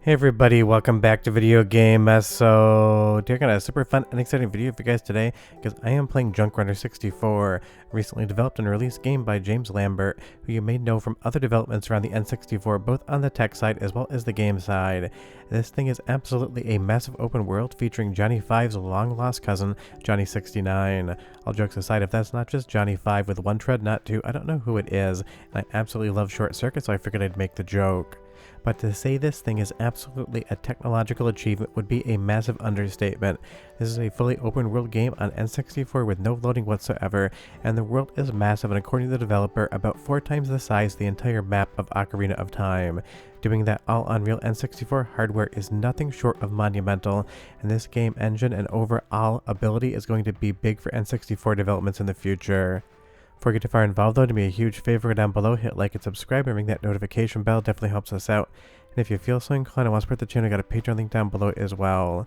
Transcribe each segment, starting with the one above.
Hey everybody, welcome back to Video Game. So, I got a super fun and exciting video for you guys today because I am playing Junk Runner 64, a recently developed and released game by James Lambert, who you may know from other developments around the N64, both on the tech side as well as the game side. This thing is absolutely a massive open world featuring Johnny Five's long-lost cousin, Johnny 69. All jokes aside, if that's not just Johnny Five with one tread, not two, I don't know who it is, and I absolutely love Short Circuit, so I figured I'd make the joke. But to say this thing is absolutely a technological achievement would be a massive understatement. This is a fully open world game on N64 with no loading whatsoever, and the world is massive and according to the developer, about 4 times the size of the entire map of Ocarina of Time. Doing that all on real N64 hardware is nothing short of monumental, and this game engine and overall ability is going to be big for N64 developments in the future. Before we get too far involved though, do me a huge favor, go down below, hit like and subscribe, and ring that notification bell, definitely helps us out. And if you feel so inclined and want to support the channel, I got a Patreon link down below as well.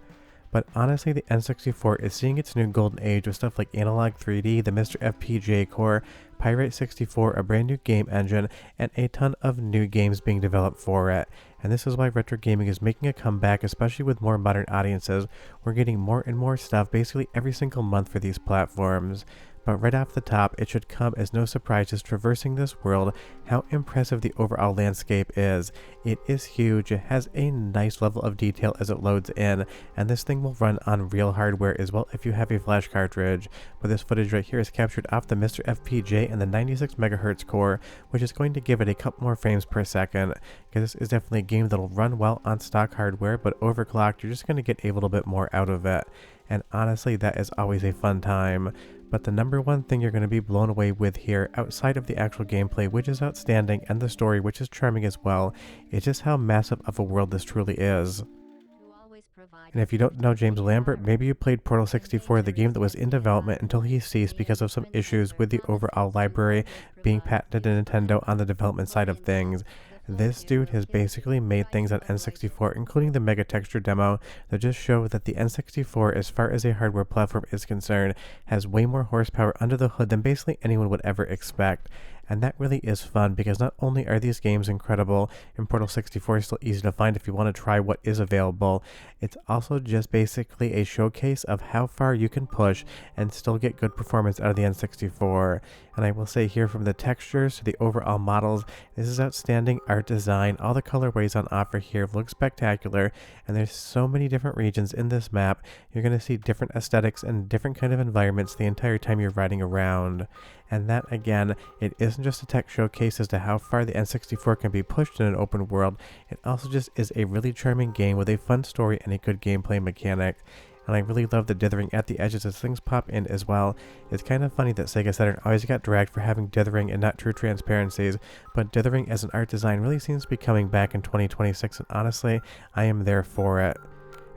But honestly, the N64 is seeing its new golden age with stuff like Analog 3D, the Mr. FPGA core, Pirate 64, a brand new game engine, and a ton of new games being developed for it. And this is why retro gaming is making a comeback, especially with more modern audiences. We're getting more and more stuff basically every single month for these platforms. But right off the top, it should come as no surprise just traversing this world how impressive the overall landscape is. It is huge, it has a nice level of detail as it loads in, and this thing will run on real hardware as well if you have a flash cartridge. But this footage right here is captured off the Mr. FPGA and the 96 MHz core, which is going to give it a couple more frames per second, because this is definitely a game that'll run well on stock hardware, but overclocked, you're just going to get a little bit more out of it. And honestly, that is always a fun time. But the number one thing you're going to be blown away with here, outside of the actual gameplay, which is outstanding, and the story, which is charming as well, is just how massive of a world this truly is. And if you don't know James Lambert, maybe you played Portal 64, the game that was in development until he ceased because of some issues with the overall library being patented to Nintendo on the development side of things. This dude has basically made things on N64, including the Mega Texture demo, that just show that the N64, as far as a hardware platform is concerned, has way more horsepower under the hood than basically anyone would ever expect. And that really is fun, because not only are these games incredible, and Portal 64 is still easy to find if you want to try what is available, it's also just basically a showcase of how far you can push and still get good performance out of the N64. And I will say here, from the textures to the overall models, this is outstanding art design. All the colorways on offer here look spectacular, and there's so many different regions in this map. You're going to see different aesthetics and different kind of environments the entire time you're riding around. And that, again, it isn't just a tech showcase as to how far the N64 can be pushed in an open world, it also just is a really charming game with a fun story and a good gameplay mechanic. And I really love the dithering at the edges as things pop in as well. It's kind of funny that Sega Saturn always got dragged for having dithering and not true transparencies, but dithering as an art design really seems to be coming back in 2026, and honestly, I am there for it.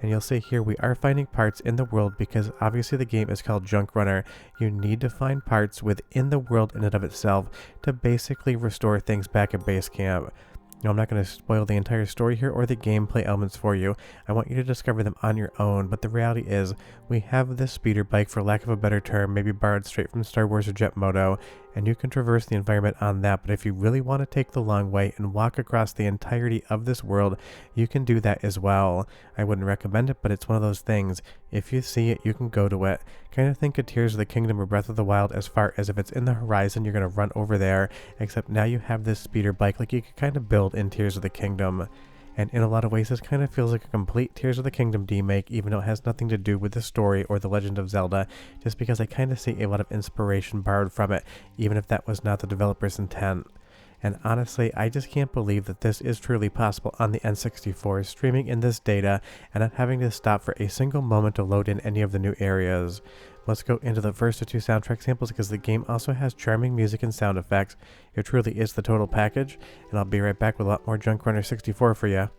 And you'll see here we are finding parts in the world because obviously the game is called Junk Runner. You need to find parts within the world in and of itself to basically restore things back at base camp. Now, I'm not going to spoil the entire story here or the gameplay elements for you. I want you to discover them on your own, but the reality is, we have this speeder bike, for lack of a better term, maybe borrowed straight from Star Wars or Jet Moto, and you can traverse the environment on that. But if you really want to take the long way and walk across the entirety of this world, you can do that as well. I wouldn't recommend it, but it's one of those things. If you see it, you can go to it. Kind of think of Tears of the Kingdom or Breath of the Wild, as far as if it's in the horizon, you're going to run over there, except now you have this speeder bike like you could kind of build in Tears of the Kingdom. And in a lot of ways, this kind of feels like a complete Tears of the Kingdom remake, even though it has nothing to do with the story or The Legend of Zelda, just because I kind of see a lot of inspiration borrowed from it, even if that was not the developer's intent. And honestly, I just can't believe that this is truly possible on the N64, streaming in this data and not having to stop for a single moment to load in any of the new areas. Let's go into the first of 2 soundtrack samples, because the game also has charming music and sound effects. It truly is the total package, and I'll be right back with a lot more Junk Runner 64 for you.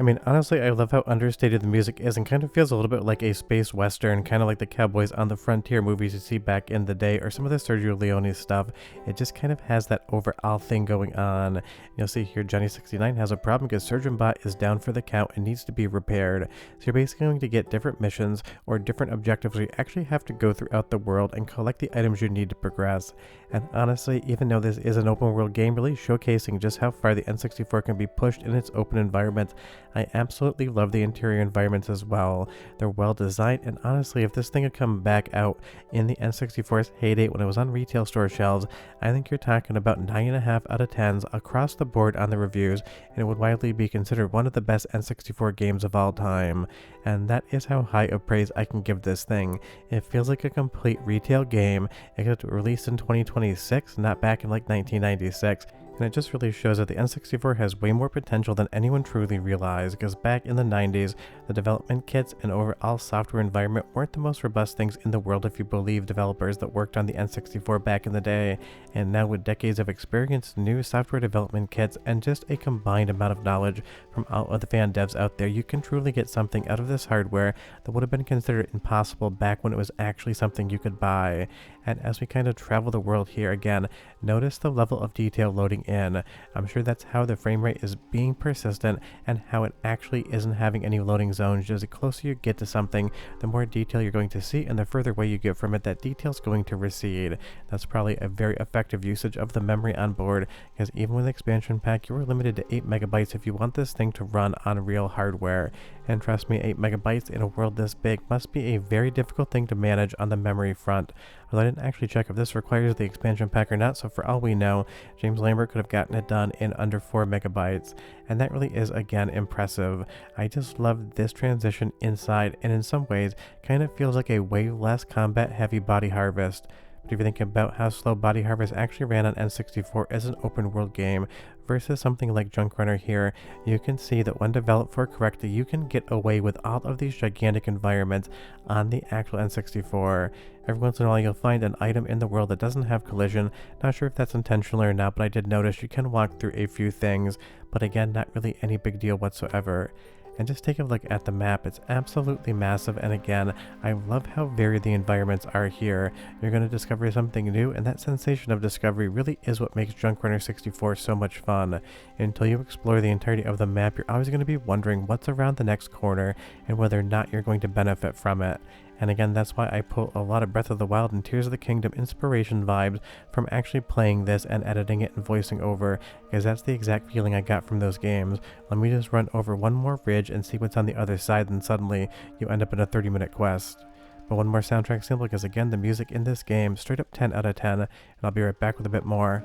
mean, honestly, I love how understated the music is and kind of feels a little bit like a space western, kind of like the Cowboys on the Frontier movies you see back in the day, or some of the Sergio Leone stuff. It just kind of has that overall thing going on. You'll see here Johnny69 has a problem because Surgeon Bot is down for the count and needs to be repaired. So you're basically going to get different missions or different objectives where you actually have to go throughout the world and collect the items you need to progress. And honestly, even though this is an open world game really showcasing just how far the N64 can be pushed in its open environment, I absolutely love the interior environments as well. They're well designed, and honestly, if this thing had come back out in the N64's heyday when it was on retail store shelves, I think you're talking about 9.5 out of 10s across the board on the reviews, and it would widely be considered one of the best N64 games of all time. And that is how high of praise I can give this thing. It feels like a complete retail game, except it released in 2026, not back in like 1996. And it just really shows that the N64 has way more potential than anyone truly realized, because back in the 90s, the development kits and overall software environment weren't the most robust things in the world if you believe developers that worked on the N64 back in the day. And now with decades of experience, new software development kits, and just a combined amount of knowledge from all of the fan devs out there, you can truly get something out of this hardware that would have been considered impossible back when it was actually something you could buy. And as we kind of travel the world here again, notice the level of detail loading in. I'm sure that's how the frame rate is being persistent and how it actually isn't having any loading zones. Just the closer you get to something, the more detail you're going to see, and the further away you get from it, that detail's going to recede. That's probably a very effective usage of the memory on board, because even with the expansion pack, you are limited to 8 megabytes if you want this thing to run on real hardware. And trust me, 8 megabytes in a world this big must be a very difficult thing to manage on the memory front. Although I didn't actually check if this requires the expansion pack or not, so for all we know, James Lambert could have gotten it done in under 4 megabytes. And that really is, again, impressive. I just love this transition inside, and in some ways, kind of feels like a way less combat-heavy Body Harvest. But if you think about how slow Body Harvest actually ran on N64 as an open world game versus something like Junk Runner here, you can see that when developed for correctly, you can get away with all of these gigantic environments on the actual N64. Every once in a while you'll find an item in the world that doesn't have collision. Not sure if that's intentional or not, but I did notice you can walk through a few things, but again, not really any big deal whatsoever. And just take a look at the map. It's absolutely massive, and again, I love how varied the environments are here. You're going to discover something new, and that sensation of discovery really is what makes Junk Runner 64 so much fun. Until you explore the entirety of the map, you're always going to be wondering what's around the next corner and whether or not you're going to benefit from it. And again, that's why I pull a lot of Breath of the Wild and Tears of the Kingdom inspiration vibes from actually playing this and editing it and voicing over, because that's the exact feeling I got from those games. Let me just run over one more ridge and see what's on the other side, and suddenly you end up in a 30-minute quest. But one more soundtrack sample, because again, the music in this game, straight up 10 out of 10, and I'll be right back with a bit more.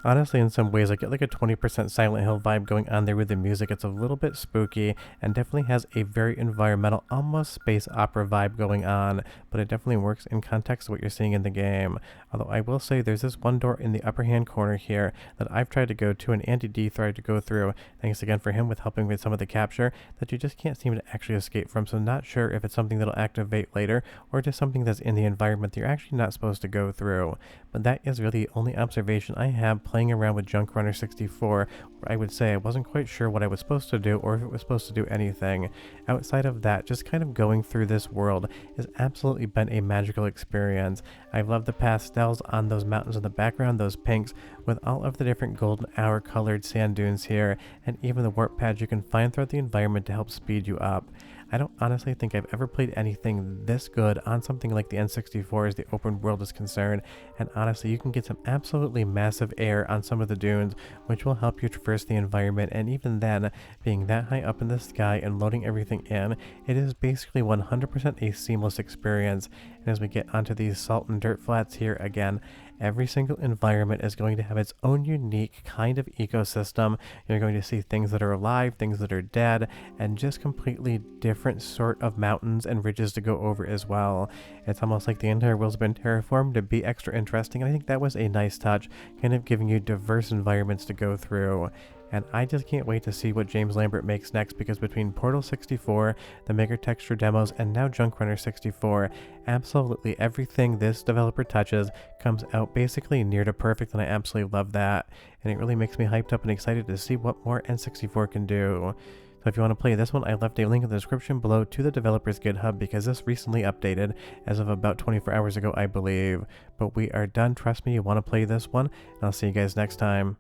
Honestly, in some ways, I get like a 20% Silent Hill vibe going on there with the music. It's a little bit spooky and definitely has a very environmental, almost space opera vibe going on, but it definitely works in context of what you're seeing in the game. Although I will say there's this one door in the upper hand corner here that I've tried to go to and Andy D tried to go through, thanks again for him with helping with some of the capture, that you just can't seem to actually escape from. So not sure if it's something that'll activate later or just something that's in the environment that you're actually not supposed to go through. But that is really the only observation I have playing around with Junk Runner 64, where I would say I wasn't quite sure what I was supposed to do or if it was supposed to do anything. Outside of that, just kind of going through this world has absolutely been a magical experience. I love the pastels on those mountains in the background, those pinks, with all of the different golden hour colored sand dunes here, and even the warp pads you can find throughout the environment to help speed you up. I don't honestly think I've ever played anything this good on something like the N64 as the open world is concerned, and honestly you can get some absolutely massive air on some of the dunes, which will help you traverse the environment, and even then, being that high up in the sky and loading everything in, it is basically 100% a seamless experience. And as we get onto these salt and dirt flats here again, every single environment is going to have its own unique kind of ecosystem. You're going to see things that are alive, things that are dead, and just completely different sort of mountains and ridges to go over as well. It's almost like the entire world's been terraformed to be extra interesting, and I think that was a nice touch, kind of giving you diverse environments to go through. And I just can't wait to see what James Lambert makes next, because between Portal 64, the Maker Texture demos, and now Junk Runner 64, absolutely everything this developer touches comes out basically near to perfect, and I absolutely love that. And it really makes me hyped up and excited to see what more N64 can do. So if you want to play this one, I left a link in the description below to the developer's GitHub, because this recently updated as of about 24 hours ago, I believe. But we are done. Trust me, you want to play this one, and I'll see you guys next time.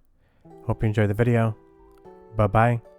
Hope you enjoyed the video. Bye-bye.